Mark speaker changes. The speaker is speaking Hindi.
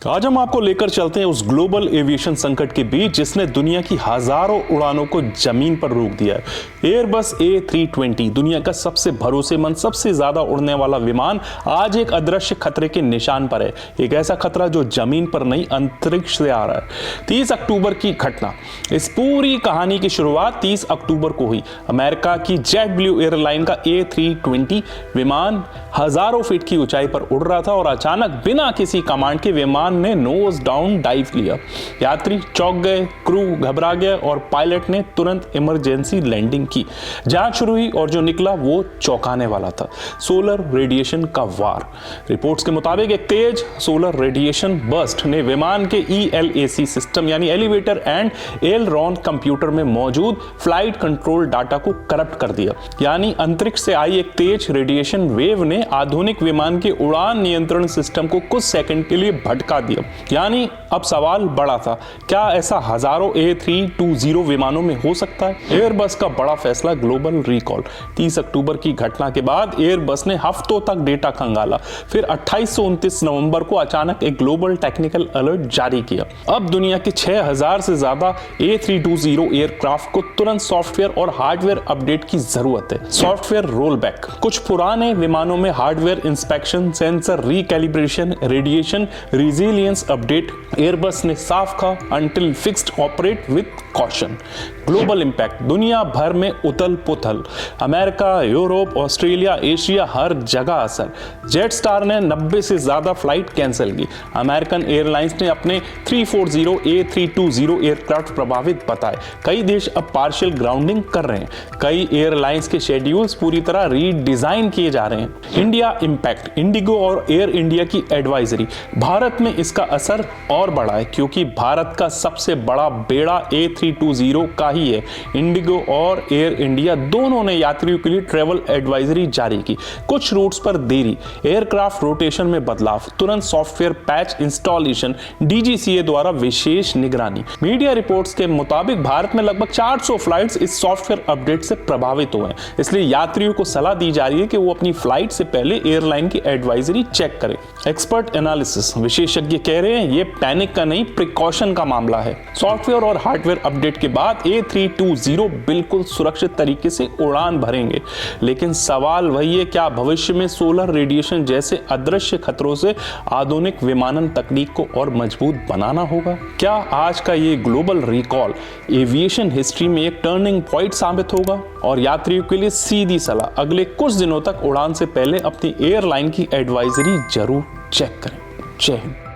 Speaker 1: आज हम आपको लेकर चलते हैं उस ग्लोबल एविएशन संकट के बीच जिसने दुनिया की हजारों उड़ानों को जमीन पर रोक दिया है। एयरबस A320 दुनिया का सबसे भरोसेमंद, सबसे ज्यादा उड़ने वाला विमान आज एक अदृश्य खतरे के निशान पर है। एक ऐसा खतरा जो जमीन पर नहीं, अंतरिक्ष से आ रहा है। 30 अक्टूबर की घटना। इस पूरी कहानी की शुरुआत 30 अक्टूबर को हुई। अमेरिका की जेट ब्लू एयरलाइन का A320 विमान हजारों फीट की ऊंचाई पर उड़ रहा था और अचानक बिना किसी कमांड के विमान ने नोज डाउन डाइव लिया। यात्री चौंक गए, क्रू घबरा गया और पायलट ने तुरंत इमरजेंसी लैंडिंग की। जांच शुरू हुई और जो निकला वो चौंकाने वाला था। सोलर रेडिएशन का वार। रिपोर्ट्स के मुताबिक एक तेज सोलर रेडिएशन बर्स्ट ने विमान के ELAC सिस्टम यानी एलिवेटर एंड एलरॉन कंप्यूटर में मौजूद फ्लाइट कंट्रोल डाटा को करप्ट कर दिया। यानी अंतरिक्ष से आई एक तेज रेडिएशन वेव ने आधुनिक विमान के उड़ान नियंत्रण सिस्टम को कुछ सेकंड के लिए भटका दिया। यानी अब सवाल बड़ा था, क्या ऐसा हजारों A320 विमानों में हो सकता है? एयरबस का बड़ा फैसला, ग्लोबल रिकॉल। 30 अक्टूबर की घटना के बाद एयरबस ने हफ्तों तक डेटा खंगाला। फिर 28 से 29 नवंबर को अचानक एक ग्लोबल टेक्निकल अलर्ट जारी किया। अब दुनिया के 6000 से ज्यादा A320 एयरक्राफ्ट को तुरंत सॉफ्टवेयर और हार्डवेयर अपडेट की जरूरत है। Software roll back. कुछ पुराने विमानों में hardware inspection, sensor recalibration, radiation resilience update. Airbus ने साफ कहा, until fixed operate with caution. Global impact. दुनिया भर में उथल पुथल। अमेरिका, यूरोप, ऑस्ट्रेलिया, एशिया, हर जगह असर। जेट स्टार ने 90 से ज्यादा फ्लाइट कैंसिल की। अमेरिकन एयरलाइंस ने अपने 340 A320 एयरक्राफ्ट प्रभावित बताए। कई देश अब पार्शियल ग्राउंडिंग कर रहे हैं। कई एयरलाइंस के शेड्यूल्स पूरी तरह रीडिजाइन किए जा रहे हैं। India impact. इंडिगो और एयर इंडिया की एडवाइजरी। भारत में इसका असर और बढ़ा है क्योंकि भारत का सबसे बड़ा बेड़ा A320 का ही है। इंडिगो और एयर इंडिया दोनों ने यात्रियों के लिए ट्रैवल एडवाइजरी जारी की। कुछ रूट्स पर देरी, एयरक्राफ्ट रोटेशन में बदलाव, तुरंत सॉफ्टवेयर पैच इंस्टॉलेशन, DGCA द्वारा विशेष निगरानी। मीडिया रिपोर्ट्स के मुताबिक भारत में लगभग 400 फ्लाइट्स इस सॉफ्टवेयर अपडेट से प्रभावित हुए हैं। इसलिए यात्रियों को सलाह दी जा रही है कि वो अपनी फ्लाइट से पहले एयरलाइन की एडवाइजरी चेक करें। Expert analysis. विशेषज्ञ कह रहे हैं ये पैनिक का नहीं, प्रिकॉशन का मामला है। सॉफ्टवेयर और हार्डवेयर अपडेट के बाद A320 बिल्कुल सुरक्षित तरीके से उड़ान भरेंगे। लेकिन सवाल वही है, क्या भविष्य में सोलर रेडिएशन जैसे अदृश्य खतरों से आधुनिक विमानन तकनीक को और मजबूत बनाना होगा? क्या आज का ये ग्लोबल रिकॉल एविएशन हिस्ट्री में एक टर्निंग पॉइंट साबित होगा? और यात्रियों के लिए सीधी सलाह, अगले कुछ दिनों तक उड़ान से पहले अपनी एयरलाइन की एडवाइजरी जरूर चेक करें। जय हिंद।